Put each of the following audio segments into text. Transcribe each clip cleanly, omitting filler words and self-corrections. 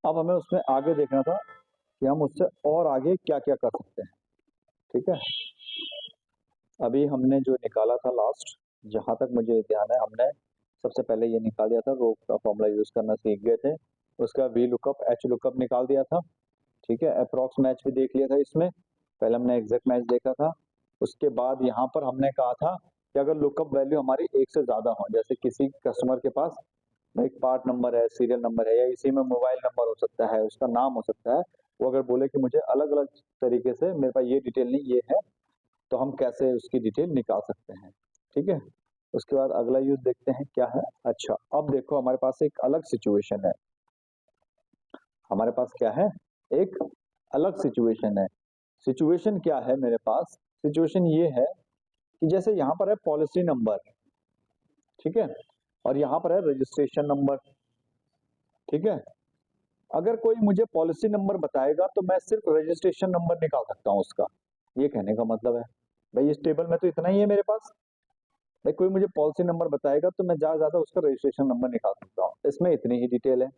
अब हमें उसमें आगे देखना था कि हम उससे और आगे क्या क्या कर सकते हैं। ठीक है, अभी हमने जो निकाला था लास्ट, जहां तक मुझे ध्यान है, हमने सबसे पहले ये निकाल दिया था, रो का फॉर्मूला यूज करना सीख गए थे। उसका वी लुकअप एच लुकअप निकाल दिया था। ठीक है, अप्रॉक्स मैच भी देख लिया था इसमें, पहले हमने एग्जैक्ट मैच देखा था। उसके बाद यहाँ पर हमने कहा था कि अगर लुकअप वैल्यू हमारी एक से ज्यादा हो, जैसे किसी कस्टमर के पास एक पार्ट नंबर है, सीरियल नंबर है, या इसी में मोबाइल नंबर हो सकता है, उसका नाम हो सकता है, वो अगर बोले कि मुझे अलग अलग तरीके से, मेरे पास ये डिटेल नहीं ये है, तो हम कैसे उसकी डिटेल निकाल सकते हैं। ठीक है, उसके बाद अगला यूज देखते हैं क्या है। अच्छा, अब देखो हमारे पास एक अलग सिचुएशन है। हमारे पास क्या है, एक अलग सिचुएशन है। सिचुएशन क्या है मेरे पास, सिचुएशन ये है कि जैसे यहाँ पर है पॉलिसी नंबर, ठीक है, और यहाँ पर है रजिस्ट्रेशन नंबर। ठीक है, अगर कोई मुझे पॉलिसी नंबर बताएगा तो मैं सिर्फ रजिस्ट्रेशन नंबर निकाल सकता हूँ उसका। ये कहने का मतलब है भाई इस टेबल में तो इतना ही है मेरे पास। भाई कोई मुझे पॉलिसी नंबर बताएगा तो मैं ज्यादा ज्यादा उसका रजिस्ट्रेशन नंबर निकाल सकता हूँ, इसमें इतनी ही डिटेल है।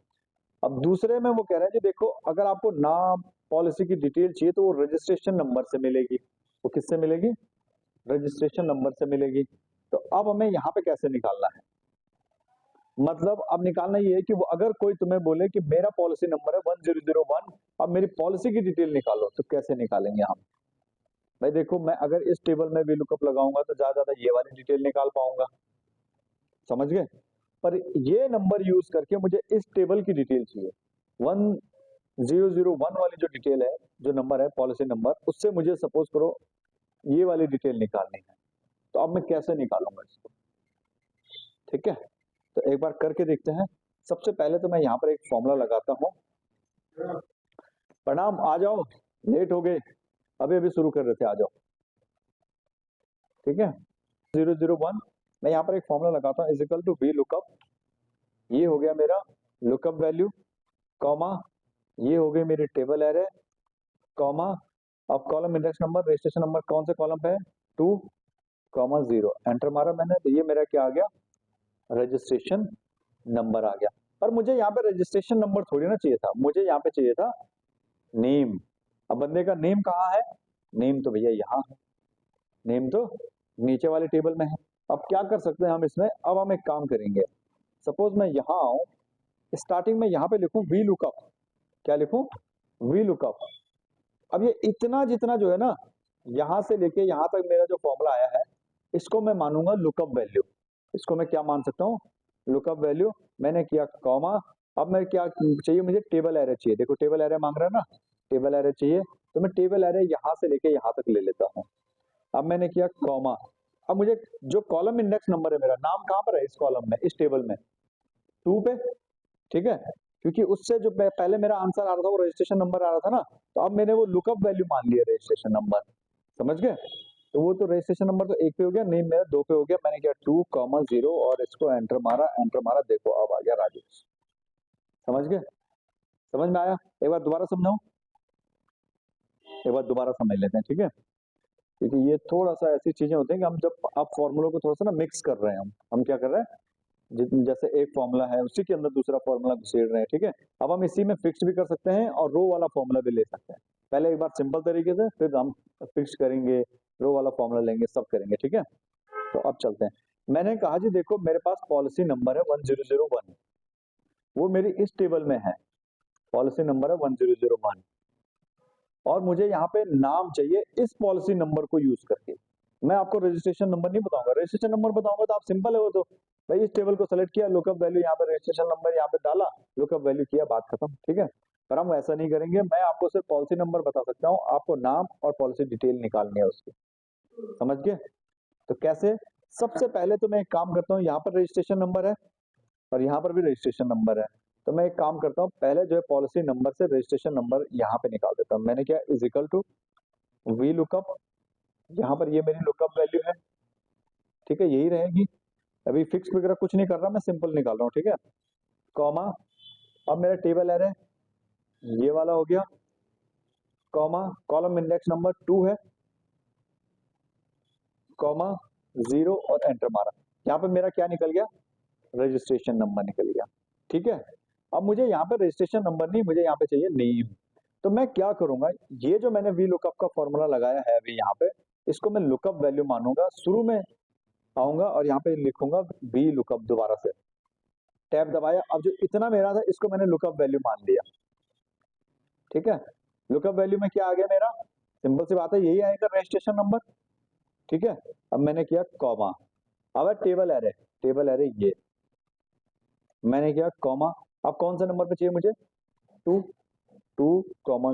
अब दूसरे में वो कह रहे हैं कि देखो अगर आपको नाम पॉलिसी की डिटेल चाहिए तो वो रजिस्ट्रेशन नंबर से मिलेगी। वो किससे मिलेगी, रजिस्ट्रेशन नंबर से मिलेगी। तो अब हमें यहाँ पे कैसे निकालना है, मतलब अब निकालना ये है कि वो अगर कोई तुम्हें बोले कि मेरा पॉलिसी नंबर है 1001, अब मेरी पॉलिसी की डिटेल निकालो, तो कैसे निकालेंगे हम। भाई देखो मैं अगर इस टेबल में भी लुकअप लगाऊंगा तो ज्यादा ज्यादा ये वाली डिटेल निकाल पाऊंगा, समझ गए। पर ये नंबर यूज करके मुझे इस टेबल की डिटेल चाहिए, 1001 वाली जो डिटेल है, जो नंबर है पॉलिसी नंबर, उससे मुझे सपोज करो ये वाली डिटेल निकालनी है। तो अब मैं कैसे निकालूंगा इसको। ठीक है, तो एक बार करके देखते हैं। सबसे पहले तो मैं यहाँ पर एक फॉर्मूला लगाता हूँ। प्रणाम, आ जाओ, लेट हो गए, अभी अभी शुरू कर रहे थे, आ जाओ। ठीक है, 001, मैं यहाँ पर एक फॉर्मूला लगाता हूँ, इजिकल टू वी लुकअप, ये हो गया मेरा लुकअप वैल्यू, कॉमा ये हो गई मेरी टेबल एरे, कॉमा अब column index number registration number कौन से कॉलम पे है, 2, 0, एंटर मारा मैंने, तो ये मेरा क्या आ गया, रजिस्ट्रेशन नंबर आ गया। पर मुझे यहाँ पे रजिस्ट्रेशन नंबर थोड़ी ना चाहिए था, मुझे यहाँ पे चाहिए था नेम। अब बंदे का नेम कहाँ है, नेम तो भैया यहाँ है, नेम तो नीचे वाले टेबल में है। अब क्या कर सकते हैं हम इसमें, अब हम एक काम करेंगे, सपोज मैं यहाँ आऊं, स्टार्टिंग में यहाँ पे लिखूं वी लुकअप, क्या लिखूं, वी लुकअप। अब ये इतना जितना जो है ना, यहाँ से लेके यहाँ तक मेरा जो फॉर्मूला आया है, इसको मैं मानूंगा लुकअप वैल्यू। इसको मैं क्या मान सकता हूँ, लुकअप वैल्यू। मैंने किया कॉमा, अब मैं क्या चाहिए, मुझे टेबल एरे चाहिए, देखो टेबल एरे मांग रहा है ना, टेबल एरे चाहिए, तो मैं टेबल एरे यहाँ से लेके यहाँ तक ले लेता हूँ। अब मैंने किया कॉमा, अब मुझे जो कॉलम इंडेक्स नंबर है, मेरा नाम कहाँ पर है इस कॉलम में, इस टेबल में 2 पे। ठीक है, क्योंकि उससे जो पहले मेरा आंसर आ रहा था वो रजिस्ट्रेशन नंबर आ रहा था ना, तो अब मैंने वो लुकअप वैल्यू मान लिया रजिस्ट्रेशन नंबर, समझ गए। तो वो तो रजिस्ट्रेशन नंबर तो 1 पे हो गया, नेम मेरा 2 पे हो गया, मैंने किया 2, 0 और इसको एंटर मारा, एंटर मारा, देखो अब आ गया राजेश। समझ गए, समझ में आया, एक बार दोबारा समझाऊं, एक बार दोबारा समझ लेते हैं, ठीक है। क्योंकि ये थोड़ा सा ऐसी चीजें होती हैं कि हम जब आप फॉर्मूलों को थोड़ा सा ना मिक्स कर रहे हैं, हम क्या कर रहे हैं, जैसे एक फॉर्मूला है उसी के अंदर दूसरा फॉर्मूला घुसेड़ रहे हैं। ठीक है, अब हम इसी में फिक्स भी कर सकते हैं और रो वाला फॉर्मूला भी ले सकते हैं। पहले एक बार सिंपल तरीके से, फिर हम फिक्स करेंगे, रो वाला फॉर्मूला लेंगे, सब करेंगे। ठीक है, तो अब चलते हैं। मैंने कहा जी देखो मेरे पास पॉलिसी नंबर है 1001, वो मेरी इस टेबल में है, पॉलिसी नंबर है 1001, और मुझे यहाँ पे नाम चाहिए इस पॉलिसी नंबर को यूज करके। मैं आपको रजिस्ट्रेशन नंबर नहीं बताऊंगा, रजिस्ट्रेशन नंबर बताऊंगा तो आप सिंपल है वो तो, भाई इस टेबल को सेलेक्ट किया, लुकअप वैल्यू यहाँ पे रजिस्ट्रेशन नंबर यहाँ पे डाला, लुकअप वैल्यू किया, बात खत्म। ठीक है, पर हम ऐसा नहीं करेंगे, मैं आपको सिर्फ पॉलिसी नंबर बता सकता हूँ, आपको नाम और पॉलिसी डिटेल निकालनी है उसकी, समझ गए। तो कैसे, सबसे पहले तो मैं एक काम करता हूँ, यहाँ पर रजिस्ट्रेशन नंबर है और यहाँ पर भी रजिस्ट्रेशन नंबर है, तो मैं एक काम करता हूँ, पहले जो है पॉलिसी नंबर से रजिस्ट्रेशन नंबर यहाँ पे निकाल देता हूँ। मैंने क्या, is equal to VLOOKUP, यहाँ पर ये मेरी लुकअप वैल्यू है, ठीक है, यही रहेगी। अभी फिक्स वगैरह कुछ नहीं कर रहा, मैं सिंपल निकाल रहा हूँ। ठीक है, कॉमा अब मेरा टेबल एरे ये वाला हो गया, कॉमा कॉलम इंडेक्स नंबर 2 है, कॉमा 0 और एंटर मारा, यहाँ पे मेरा क्या निकल गया, रजिस्ट्रेशन नंबर निकल गया। ठीक है, अब मुझे यहाँ पे रजिस्ट्रेशन नंबर नहीं, मुझे यहाँ पे चाहिए नेम। तो मैं क्या करूंगा, ये जो मैंने वी लुकअप का फॉर्मूला लगाया है अभी यहाँ पे, इसको मैं लुकअप वैल्यू मानूंगा। शुरू में आऊंगा और यहाँ पे लिखूंगा वी लुकअप, दोबारा से टैब दबाया। अब जो इतना मेरा था इसको मैंने लुकअप वैल्यू मान लिया। ठीक है, लुकअप वैल्यू में क्या आ गया मेरा, सिंपल सी बात है, यही आएगा रजिस्ट्रेशन नंबर। ठीक है, अब मैंने किया कॉमा। अब टेबल एरे, टेबल एरे ये मैंने किया कॉमा। अब कौन सा नंबर पे चाहिए मुझे, 2 2,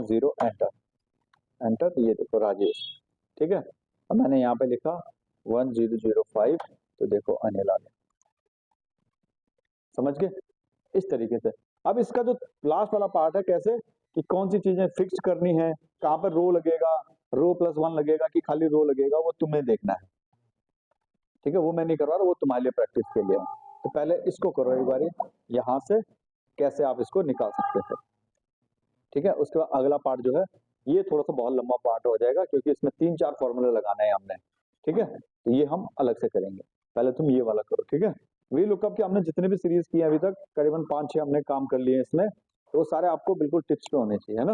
0 एंटर। एंटर, ये देखो राजेश। ठीक है, अब मैंने यहाँ पे लिखा 1005, तो देखो अनिल आ गया। समझ गए, इस तरीके से। अब इसका जो लास्ट वाला पार्ट है, कैसे कि कौन सी चीजें फिक्स करनी है, कहाँ पर रो लगेगा, रो +1 लगेगा कि खाली रो लगेगा, वो तुम्हें देखना है। ठीक है, वो मैं नहीं करवा रहा, वो तुम्हारे लिए प्रैक्टिस के लिए है। तो पहले इसको करो एक बार, यहाँ से कैसे आप इसको निकाल सकते थे। ठीक है, उसके बाद अगला पार्ट जो है, ये थोड़ा सा बहुत लंबा पार्ट हो जाएगा, क्योंकि इसमें 3-4 फॉर्मूले लगाना है हमने। ठीक है, तो ये हम अलग से करेंगे, पहले तुम ये वाला करो। ठीक है, वी लुकअप के हमने जितने भी सीरीज किए अभी तक, करीबन 5-6 हमने काम कर लिए इसमें, तो वो सारे आपको बिल्कुल टिप्स पे होने चाहिए, है ना।